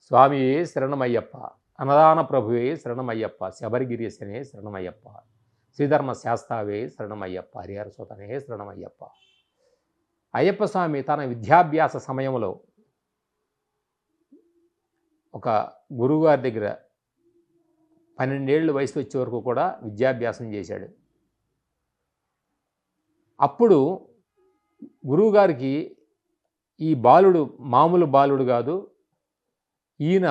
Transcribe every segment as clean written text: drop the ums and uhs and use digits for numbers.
స్వామియే శరణమయ్యప్ప, అన్నదాన ప్రభువే శరణమయ్యప్ప, శబరిగిరీశనే శరణమయ్యప్ప, శ్రీధర్మ శాస్త్రావే శరణమయ్యప్ప, హరిహర సుతనే శరణమయ్యప్ప. అయ్యప్ప స్వామి తన విద్యాభ్యాస సమయంలో ఒక గురువుగారి దగ్గర 12 ఏళ్ళు వయసు వచ్చే వరకు కూడా విద్యాభ్యాసం చేశాడు. అప్పుడు గురువుగారికి ఈ బాలుడు మామూలు బాలుడు కాదు, ఈయన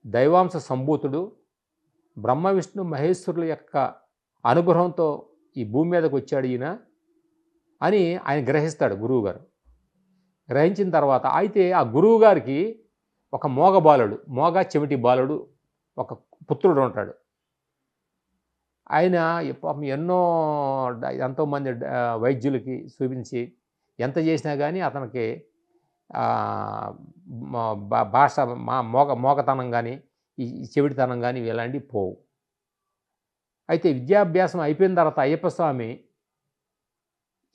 దైవాంశ సంభూతుడు, బ్రహ్మ విష్ణు మహేశ్వరుల యొక్క అనుగ్రహంతో ఈ భూమి మీదకి వచ్చాడు ఈయన అని ఆయన గ్రహిస్తాడు గురువుగారు. గ్రహించిన తర్వాత అయితే ఆ గురువుగారికి ఒక మోగ చెవిటి బాలుడు ఒక పుత్రుడు ఉంటాడు. ఆయన పాపం ఎంతోమంది వైద్యులకి చూపించి ఎంత చేసినా కానీ అతనికి భాష మోగతనం కానీ ఈ చెవిటితనం కానీ ఇలాంటివి పోవు. అయితే విద్యాభ్యాసం అయిపోయిన తర్వాత అయ్యప్ప స్వామి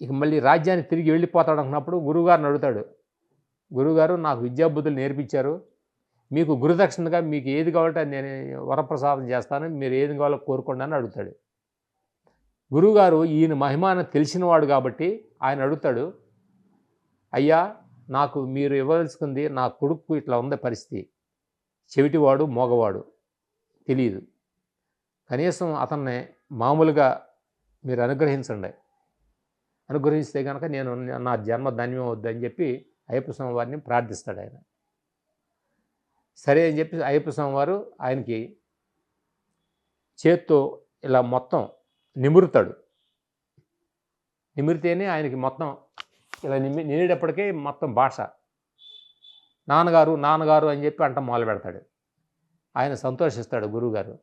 ఇక మళ్ళీ రాజ్యానికి తిరిగి వెళ్ళిపోతాడు అనుకున్నప్పుడు గురువుగారిని అడుగుతాడు, గురువుగారు నాకు విద్యాబుద్ధులు నేర్పించారు, మీకు గురుదక్షిణగా మీకు ఏది కావాలంటే నేను వరప్రసాదం చేస్తాను, మీరు ఏది కావాలో కోరుకోండి అని అడుగుతాడు. గురువుగారు ఈయన మహిమాన్ని తెలిసినవాడు కాబట్టి ఆయన అడుగుతాడు, అయ్యా నాకు మీరు ఇవ్వదలుచుకుంది నా కొడుకు ఇట్లా ఉంది పరిస్థితి, చెవిటివాడు మోగవాడు తెలియదు, కనీసం అతన్ని మామూలుగా మీరు అనుగ్రహిస్తే కనుక నేను నా జన్మ ధన్యం అవుద్దని చెప్పి అయ్యప్ప స్వామి వారిని ప్రార్థిస్తాడు ఆయన. సరే అని చెప్పి అయ్యప్ప స్వామి వారు ఆయనకి చేత్తో ఇలా మొత్తం నిమురుతాడు. నిమిరితేనే ఆయనకి మొత్తం ఇలా నిమిరేటప్పటికే మొత్తం భాష నాన్నగారు నాన్నగారు అని చెప్పి అంట మొదలు పెడతాడు. ఆయన సంతోషిస్తాడు గురువుగారు,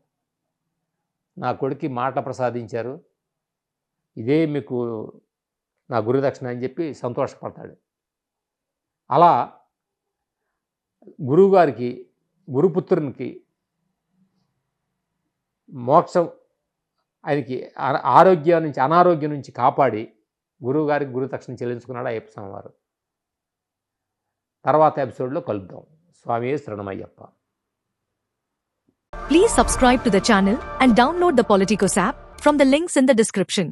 నా కొడుక్కి మాట ప్రసాదించారు, ఇదే మీకు నా గురుదక్షిణ అని చెప్పి సంతోషపడతాడు. అలా గురువుగారికి గురుపుత్రునికి మోక్షం ఆయనకి అనారోగ్యం నుంచి కాపాడి గురువుగారికి గురుదక్షిణ చెల్లించుకున్నాడు అయ్యప్ప స్వామి వారు. తర్వాత ఎపిసోడ్లో కలుద్దాం. స్వామియే శరణమయ్యప్ప. Please subscribe to the channel and download the Politicos app from the links in the description.